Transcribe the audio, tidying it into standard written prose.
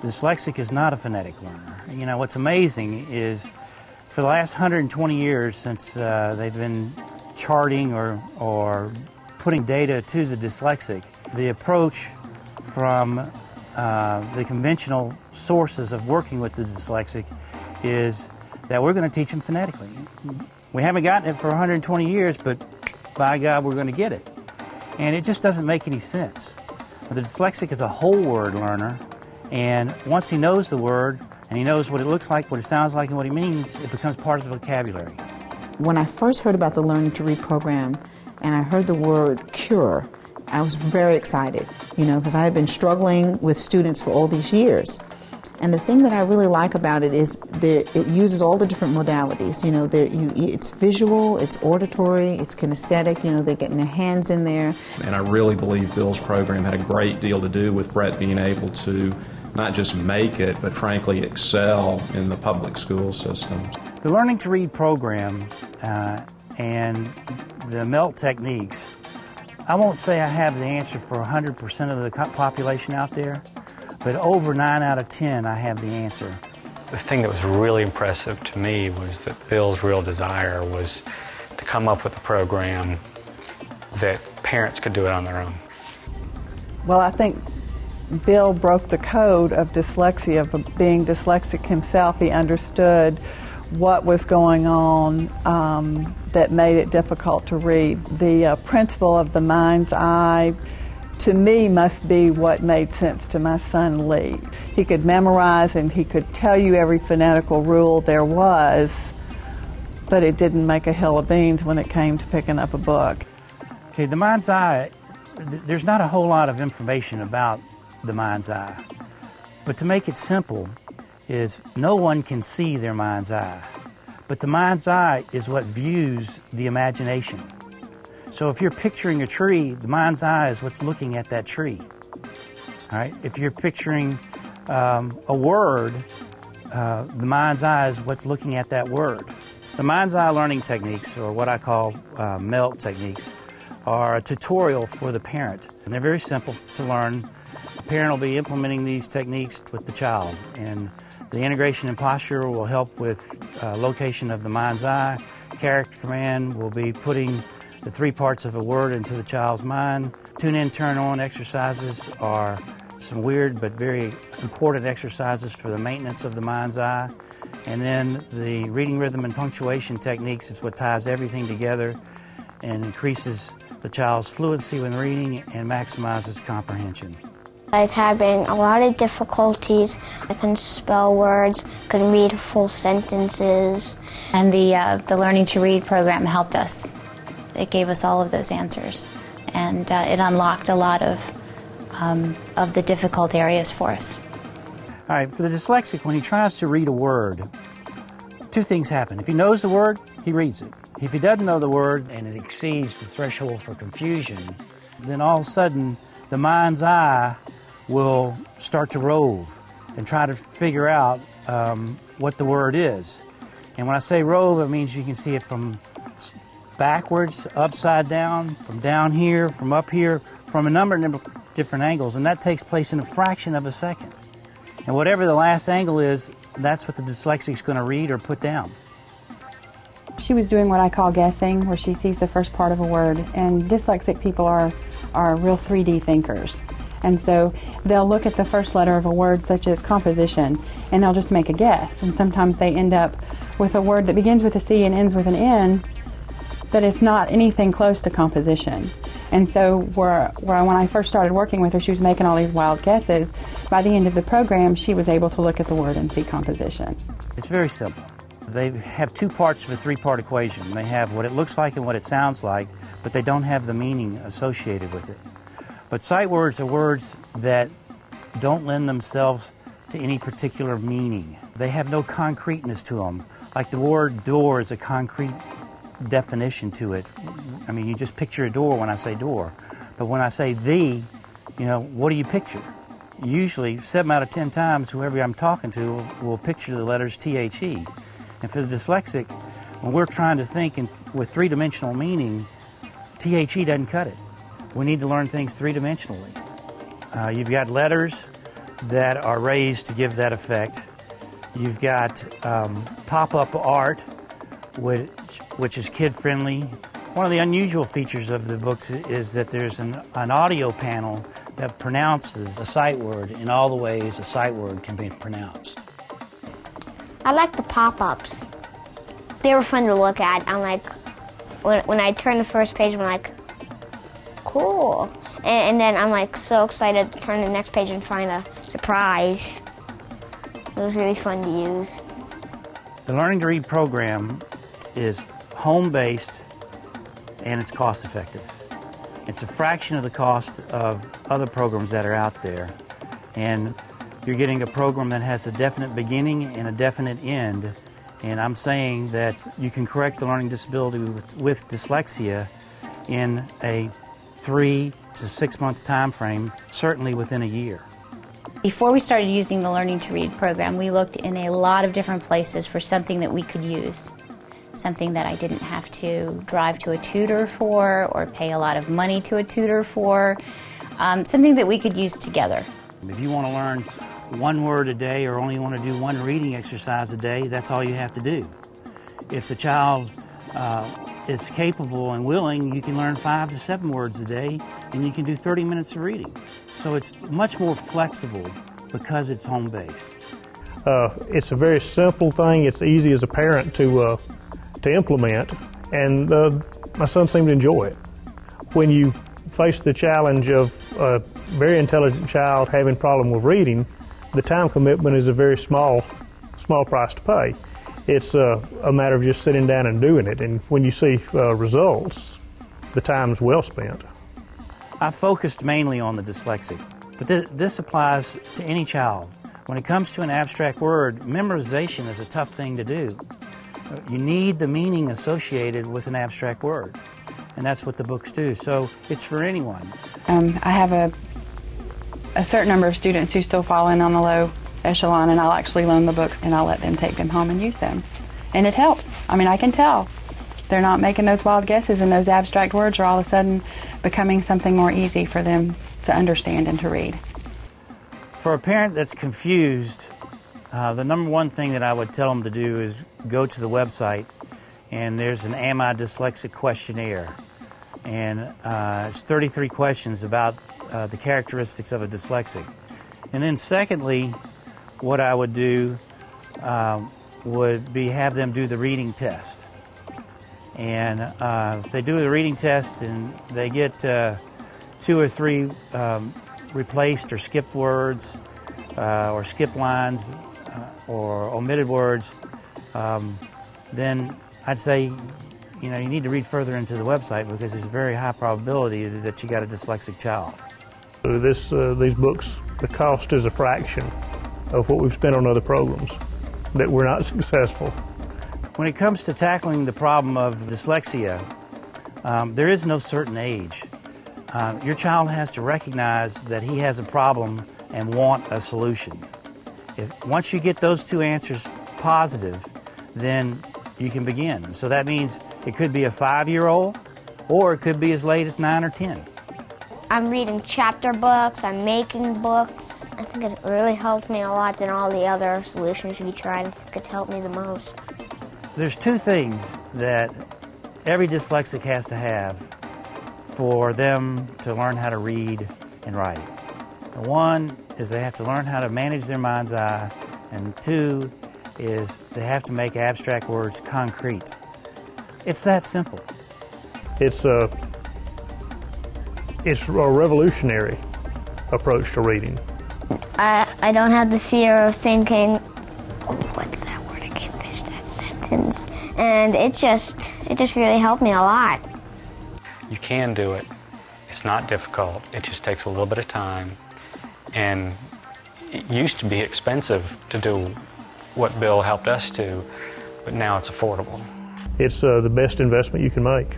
Dyslexic is not a phonetic learner. You know, what's amazing is for the last 120 years since they've been charting or putting data to the dyslexic, the approach from the conventional sources of working with the dyslexic is that we're going to teach them phonetically. We haven't gotten it for 120 years, but by God, we're going to get it. And it just doesn't make any sense. The dyslexic is a whole word learner, and once he knows the word, and he knows what it looks like, what it sounds like, and what it means, it becomes part of the vocabulary. When I first heard about the Learning to Read program, and I heard the word cure, I was very excited, because I had been struggling with students for all these years. And the thing that I really like about it is it uses all the different modalities. It's visual, it's auditory, it's kinesthetic, they're getting their hands in there. And I really believe Bill's program had a great deal to do with Brett being able to not just make it, but frankly excel in the public school systems. The Learning to Read program and the MELT techniques, I won't say I have the answer for 100% of the population out there, but over 9 out of 10 I have the answer. The thing that was really impressive to me was that Bill's real desire was to come up with a program that parents could do it on their own. Well, I think Bill broke the code of dyslexia, of being dyslexic himself. He understood what was going on that made it difficult to read. The principle of the mind's eye, to me, must be what made sense to my son Lee. He could memorize and he could tell you every phonetical rule there was, but it didn't make a hill of beans when it came to picking up a book. Okay, the mind's eye, there's not a whole lot of information about the mind's eye. But to make it simple is no one can see their mind's eye. But the mind's eye is what views the imagination. So if you're picturing a tree, the mind's eye is what's looking at that tree. All right? If you're picturing a word, the mind's eye is what's looking at that word. The mind's eye learning techniques, or what I call MELT techniques, are a tutorial for the parent. And they're very simple to learn. The parent will be implementing these techniques with the child. And the integration and posture will help with location of the mind's eye. Character command will be putting the 3 parts of a word into the child's mind. Tune in, turn on exercises are some weird but very important exercises for the maintenance of the mind's eye. And then the reading rhythm and punctuation techniques is what ties everything together and increases the child's fluency when reading and maximizes comprehension. I was having a lot of difficulties. I couldn't spell words, couldn't read full sentences. And the Learning to Read program helped us. It gave us all of those answers, and it unlocked a lot of the difficult areas for us. All right, for the dyslexic, when he tries to read a word, 2 things happen. If he knows the word, he reads it. If he doesn't know the word and it exceeds the threshold for confusion, then all of a sudden the mind's eye will start to rove and try to figure out what the word is. And when I say rove, it means you can see it from backwards, upside down, from down here, from up here, from a number of different angles, and that takes place in a fraction of a second. And whatever the last angle is, that's what the dyslexic's going to read or put down. She was doing what I call guessing, where she sees the first part of a word, and dyslexic people are real 3D thinkers. And so they'll look at the first letter of a word, such as composition, and they'll just make a guess. And sometimes they end up with a word that begins with a C and ends with an N, but it's not anything close to composition. And so when I first started working with her, she was making all these wild guesses. By the end of the program, she was able to look at the word and see composition. It's very simple. They have 2 parts of a 3-part equation. They have what it looks like and what it sounds like, but they don't have the meaning associated with it. But sight words are words that don't lend themselves to any particular meaning. They have no concreteness to them. Like the word door is a concrete definition to it. I mean, you just picture a door when I say door. But when I say the, what do you picture? Usually, 7 out of 10 times, whoever I'm talking to will picture the letters T-H-E. And for the dyslexic, when we're trying to think with 3-dimensional meaning, T-H-E doesn't cut it. We need to learn things 3-dimensionally. You've got letters, that are raised to give that effect. You've got pop-up art, which is kid-friendly. One of the unusual features of the books is that there's an audio panel that pronounces a sight word in all the ways a sight word can be pronounced. I like the pop-ups. They were fun to look at. I'm like, when I turn the first page, I'm like, cool. And then I'm like so excited to turn the next page and find a surprise. It was really fun to use. The Learning to Read program is home-based and it's cost-effective. It's a fraction of the cost of other programs that are out there. And you're getting a program that has a definite beginning and a definite end. And I'm saying that you can correct the learning disability with dyslexia in a 3 to 6 month time frame, certainly within a year. Before we started using the Learning to Read program, we looked in a lot of different places for something that we could use. Something that I didn't have to drive to a tutor for or pay a lot of money to a tutor for. Something that we could use together. If you want to learn one word a day or only want to do one reading exercise a day, that's all you have to do. If the child is capable and willing, you can learn 5 to 7 words a day and you can do 30 minutes of reading. So it's much more flexible because it's home-based. It's a very simple thing. It's easy as a parent to implement, and my son seemed to enjoy it. When you face the challenge of a very intelligent child having a problem with reading, the time commitment is a very small price to pay. It's a matter of just sitting down and doing it, and when you see results, the time's well spent. I focused mainly on the dyslexic, but this applies to any child. When it comes to an abstract word, memorization is a tough thing to do. You need the meaning associated with an abstract word, and that's what the books do. So it's for anyone. I have a certain number of students who still fall in on the low echelon, and I'll actually loan the books and I'll let them take them home and use them. And it helps. I mean, I can tell. They're not making those wild guesses, and those abstract words are all of a sudden becoming something more easy for them to understand and to read. For a parent that's confused, the number one thing that I would tell them to do is go to the website, and there's an Am I Dyslexic questionnaire. And it's 33 questions about the characteristics of a dyslexic. And then secondly, what I would do would be have them do the reading test. And if they do the reading test and they get 2 or 3 replaced or skipped words or skipped lines or omitted words, then I'd say, you need to read further into the website because there's a very high probability that you got a dyslexic child. These books, the cost is a fraction of what we've spent on other programs that were not successful. When it comes to tackling the problem of dyslexia, there is no certain age. Your child has to recognize that he has a problem and want a solution. Once you get those 2 answers positive, then you can begin. So that means it could be a 5-year-old or it could be as late as 9 or 10. I'm reading chapter books, I'm making books. I think it really helped me a lot than all the other solutions we tried. I think it's helped me the most. There's 2 things that every dyslexic has to have for them to learn how to read and write. One is they have to learn how to manage their mind's eye, and 2 is they have to make abstract words concrete. It's that simple. It's a revolutionary approach to reading. I don't have the fear of thinking, what's that word? I can't finish that sentence. And it just really helped me a lot. You can do it. It's not difficult. It just takes a little bit of time. And it used to be expensive to do what Bill helped us to, but now it's affordable. It's the best investment you can make.